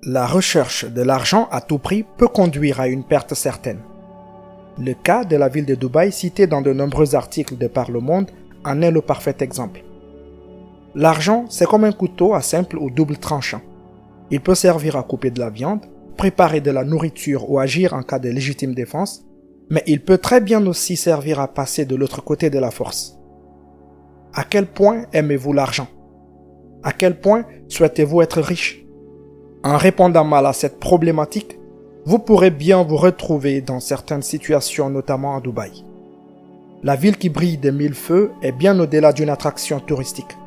La recherche de l'argent à tout prix peut conduire à une perte certaine. Le cas de la ville de Dubaï, cité dans de nombreux articles de par le monde, en est le parfait exemple. L'argent, c'est comme un couteau à simple ou double tranchant. Il peut servir à couper de la viande, préparer de la nourriture ou agir en cas de légitime défense, mais il peut très bien aussi servir à passer de l'autre côté de la force. À quel point aimez-vous l'argent? À quel point souhaitez-vous être riche? En répondant mal à cette problématique, vous pourrez bien vous retrouver dans certaines situations, notamment à Dubaï. La ville qui brille de mille feux est bien au-delà d'une attraction touristique.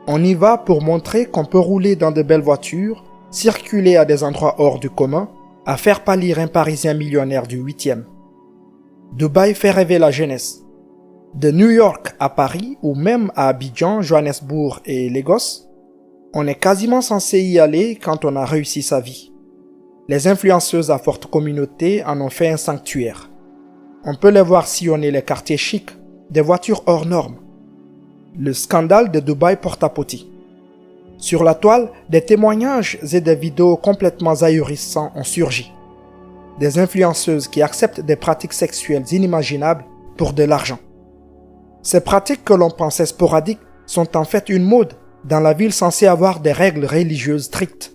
On y va pour montrer qu'on peut rouler dans de belles voitures, circuler à des endroits hors du commun, à faire pâlir un Parisien millionnaire du 8e. Dubaï fait rêver la jeunesse. De New York à Paris ou même à Abidjan, Johannesburg et Lagos, on est quasiment censé y aller quand on a réussi sa vie. Les influenceuses à forte communauté en ont fait un sanctuaire. On peut les voir sillonner les quartiers chics, des voitures hors normes. Le scandale de Dubaï Porta-Potty. Sur la toile, des témoignages et des vidéos complètement ahurissants ont surgi. Des influenceuses qui acceptent des pratiques sexuelles inimaginables pour de l'argent. Ces pratiques que l'on pensait sporadiques sont en fait une mode dans la ville censée avoir des règles religieuses strictes.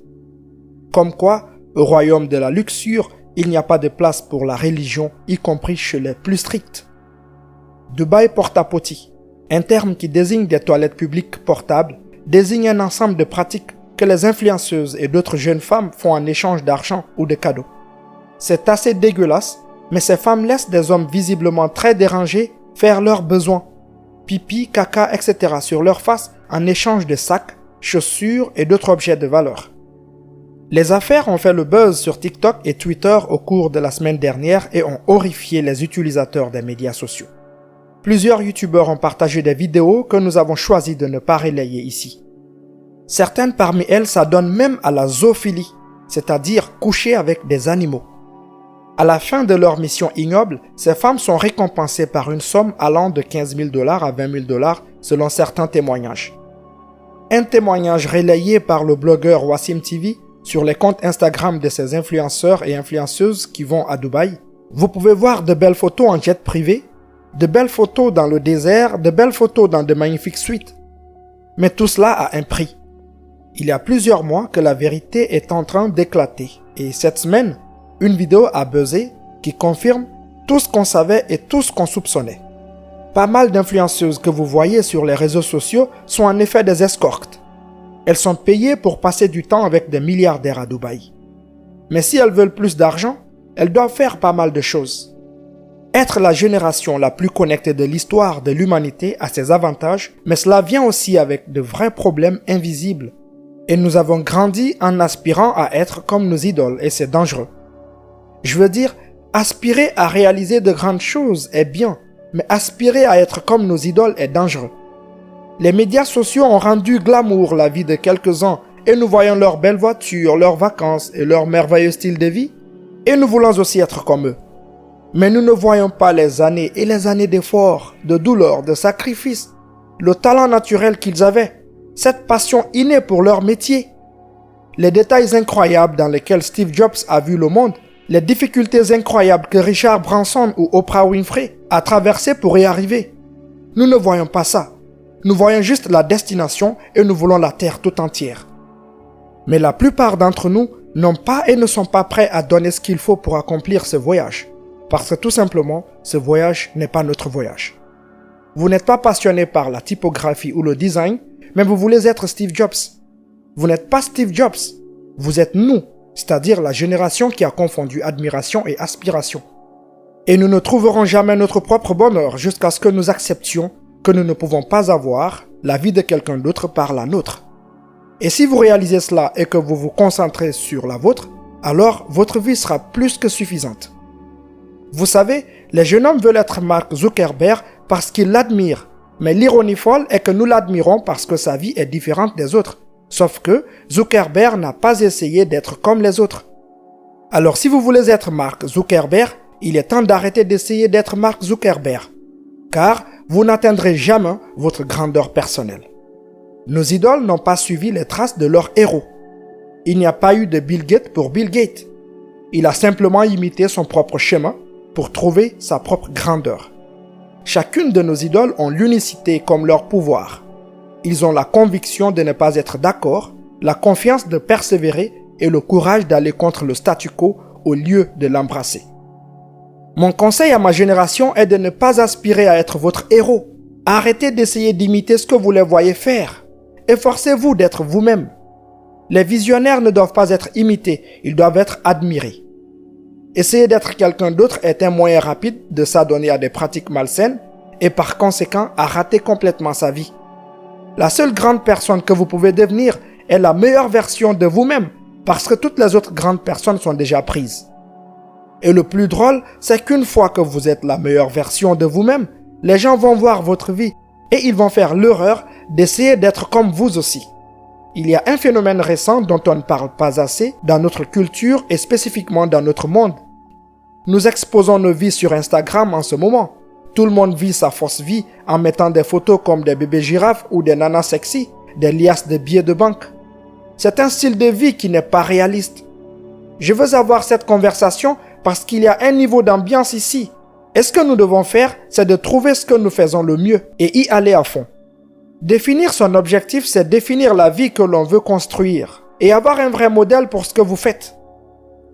Comme quoi, au royaume de la luxure, il n'y a pas de place pour la religion, y compris chez les plus stricts. Dubaï Porta-Potty, un terme qui désigne des toilettes publiques portables, désigne un ensemble de pratiques que les influenceuses et d'autres jeunes femmes font en échange d'argent ou de cadeaux. C'est assez dégueulasse, mais ces femmes laissent des hommes visiblement très dérangés faire leurs besoins, pipi, caca, etc. sur leur face en échange de sacs, chaussures et d'autres objets de valeur. Les affaires ont fait le buzz sur TikTok et Twitter au cours de la semaine dernière et ont horrifié les utilisateurs des médias sociaux. Plusieurs youtubeurs ont partagé des vidéos que nous avons choisi de ne pas relayer ici. Certaines parmi elles s'adonnent même à la zoophilie, c'est-à-dire coucher avec des animaux. À la fin de leur mission ignoble, ces femmes sont récompensées par une somme allant de 15 000 $ à 20 000 $ selon certains témoignages. Un témoignage relayé par le blogueur Wassim TV sur les comptes Instagram de ces influenceurs et influenceuses qui vont à Dubaï. Vous pouvez voir de belles photos en jet privé, de belles photos dans le désert, de belles photos dans de magnifiques suites. Mais tout cela a un prix. Il y a plusieurs mois que la vérité est en train d'éclater et cette semaine, une vidéo a buzzé qui confirme tout ce qu'on savait et tout ce qu'on soupçonnait. Pas mal d'influenceuses que vous voyez sur les réseaux sociaux sont en effet des escortes. Elles sont payées pour passer du temps avec des milliardaires à Dubaï. Mais si elles veulent plus d'argent, elles doivent faire pas mal de choses. Être la génération la plus connectée de l'histoire de l'humanité a ses avantages, mais cela vient aussi avec de vrais problèmes invisibles. Et nous avons grandi en aspirant à être comme nos idoles et c'est dangereux. Je veux dire, aspirer à réaliser de grandes choses est bien, mais aspirer à être comme nos idoles est dangereux. Les médias sociaux ont rendu glamour la vie de quelques-uns et nous voyons leurs belles voitures, leurs vacances et leur merveilleux style de vie et nous voulons aussi être comme eux. Mais nous ne voyons pas les années et les années d'efforts, de douleur, de sacrifices, le talent naturel qu'ils avaient, cette passion innée pour leur métier. Les détails incroyables dans lesquels Steve Jobs a vu le monde, les difficultés incroyables que Richard Branson ou Oprah Winfrey a traversées pour y arriver. Nous ne voyons pas ça. Nous voyons juste la destination et nous voulons la terre tout entière. Mais la plupart d'entre nous n'ont pas et ne sont pas prêts à donner ce qu'il faut pour accomplir ce voyage. Parce que tout simplement, ce voyage n'est pas notre voyage. Vous n'êtes pas passionné par la typographie ou le design, mais vous voulez être Steve Jobs. Vous n'êtes pas Steve Jobs, vous êtes nous, c'est-à-dire la génération qui a confondu admiration et aspiration. Et nous ne trouverons jamais notre propre bonheur jusqu'à ce que nous acceptions que nous ne pouvons pas avoir la vie de quelqu'un d'autre par la nôtre. Et si vous réalisez cela et que vous vous concentrez sur la vôtre, alors votre vie sera plus que suffisante. Vous savez, les jeunes hommes veulent être Mark Zuckerberg parce qu'ils l'admirent, mais l'ironie folle est que nous l'admirons parce que sa vie est différente des autres. Sauf que Zuckerberg n'a pas essayé d'être comme les autres. Alors si vous voulez être Mark Zuckerberg, il est temps d'arrêter d'essayer d'être Mark Zuckerberg. Car vous n'atteindrez jamais votre grandeur personnelle. Nos idoles n'ont pas suivi les traces de leurs héros. Il n'y a pas eu de Bill Gates pour Bill Gates. Il a simplement imité son propre chemin pour trouver sa propre grandeur. Chacune de nos idoles ont l'unicité comme leur pouvoir. Ils ont la conviction de ne pas être d'accord, la confiance de persévérer et le courage d'aller contre le statu quo au lieu de l'embrasser. Mon conseil à ma génération est de ne pas aspirer à être votre héros. Arrêtez d'essayer d'imiter ce que vous les voyez faire. Efforcez-vous d'être vous-même. Les visionnaires ne doivent pas être imités, ils doivent être admirés. Essayer d'être quelqu'un d'autre est un moyen rapide de s'adonner à des pratiques malsaines et par conséquent à rater complètement sa vie. La seule grande personne que vous pouvez devenir est la meilleure version de vous-même parce que toutes les autres grandes personnes sont déjà prises. Et le plus drôle, c'est qu'une fois que vous êtes la meilleure version de vous-même, les gens vont voir votre vie et ils vont faire l'erreur d'essayer d'être comme vous aussi. Il y a un phénomène récent dont on ne parle pas assez dans notre culture et spécifiquement dans notre monde. Nous exposons nos vies sur Instagram en ce moment. Tout le monde vit sa fausse vie en mettant des photos comme des bébés girafes ou des nanas sexy, des liasses de billets de banque. C'est un style de vie qui n'est pas réaliste. Je veux avoir cette conversation parce qu'il y a un niveau d'ambiance ici. Et ce que nous devons faire, c'est de trouver ce que nous faisons le mieux et y aller à fond. Définir son objectif, c'est définir la vie que l'on veut construire et avoir un vrai modèle pour ce que vous faites.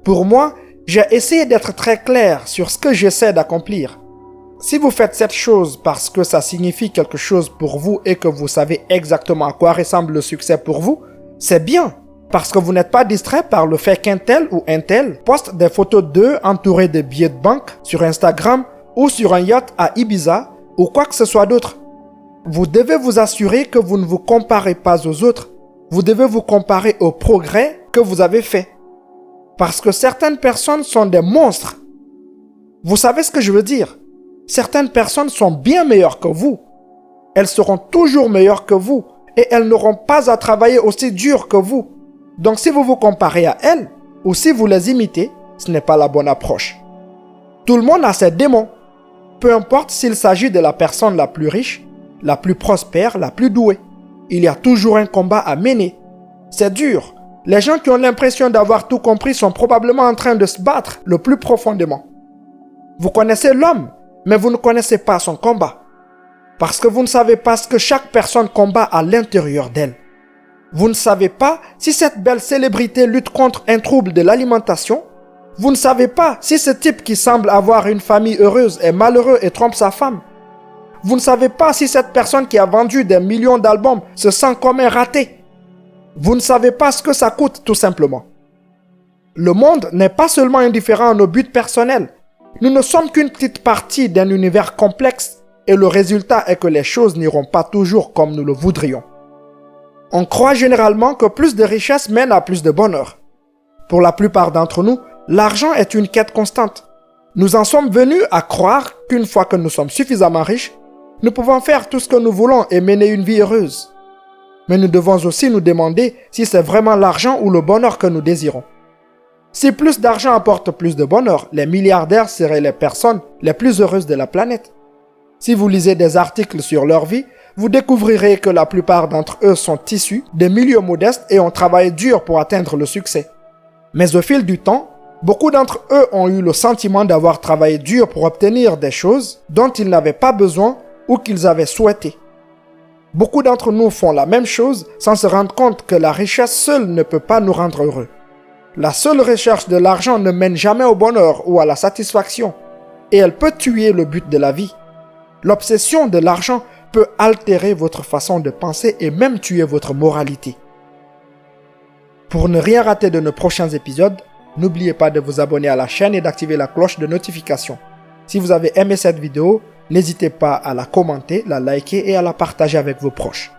Pour moi, j'ai essayé d'être très clair sur ce que j'essaie d'accomplir. Si vous faites cette chose parce que ça signifie quelque chose pour vous et que vous savez exactement à quoi ressemble le succès pour vous, c'est bien, parce que vous n'êtes pas distrait par le fait qu'un tel ou un tel poste des photos d'eux entourés de billets de banque sur Instagram ou sur un yacht à Ibiza ou quoi que ce soit d'autre. Vous devez vous assurer que vous ne vous comparez pas aux autres. Vous devez vous comparer au progrès que vous avez fait. Parce que certaines personnes sont des monstres. Vous savez ce que je veux dire? Certaines personnes sont bien meilleures que vous. Elles seront toujours meilleures que vous et elles n'auront pas à travailler aussi dur que vous. Donc si vous vous comparez à elles ou si vous les imitez, ce n'est pas la bonne approche. Tout le monde a ses démons. Peu importe s'il s'agit de la personne la plus riche, la plus prospère, la plus douée. Il y a toujours un combat à mener. C'est dur. Les gens qui ont l'impression d'avoir tout compris sont probablement en train de se battre le plus profondément. Vous connaissez l'homme, mais vous ne connaissez pas son combat. Parce que vous ne savez pas ce que chaque personne combat à l'intérieur d'elle. Vous ne savez pas si cette belle célébrité lutte contre un trouble de l'alimentation. Vous ne savez pas si ce type qui semble avoir une famille heureuse est malheureux et trompe sa femme. Vous ne savez pas si cette personne qui a vendu des millions d'albums se sent comme un raté. Vous ne savez pas ce que ça coûte, tout simplement. Le monde n'est pas seulement indifférent à nos buts personnels. Nous ne sommes qu'une petite partie d'un univers complexe et le résultat est que les choses n'iront pas toujours comme nous le voudrions. On croit généralement que plus de richesse mène à plus de bonheur. Pour la plupart d'entre nous, l'argent est une quête constante. Nous en sommes venus à croire qu'une fois que nous sommes suffisamment riches, nous pouvons faire tout ce que nous voulons et mener une vie heureuse. Mais nous devons aussi nous demander si c'est vraiment l'argent ou le bonheur que nous désirons. Si plus d'argent apporte plus de bonheur, les milliardaires seraient les personnes les plus heureuses de la planète. Si vous lisez des articles sur leur vie, vous découvrirez que la plupart d'entre eux sont issus de milieux modestes et ont travaillé dur pour atteindre le succès. Mais au fil du temps, beaucoup d'entre eux ont eu le sentiment d'avoir travaillé dur pour obtenir des choses dont ils n'avaient pas besoin ou qu'ils avaient souhaité. Beaucoup d'entre nous font la même chose sans se rendre compte que la richesse seule ne peut pas nous rendre heureux. La seule recherche de l'argent ne mène jamais au bonheur ou à la satisfaction et elle peut tuer le but de la vie. L'obsession de l'argent peut altérer votre façon de penser et même tuer votre moralité. Pour ne rien rater de nos prochains épisodes, n'oubliez pas de vous abonner à la chaîne et d'activer la cloche de notification. Si vous avez aimé cette vidéo, n'hésitez pas à la commenter, la liker et à la partager avec vos proches.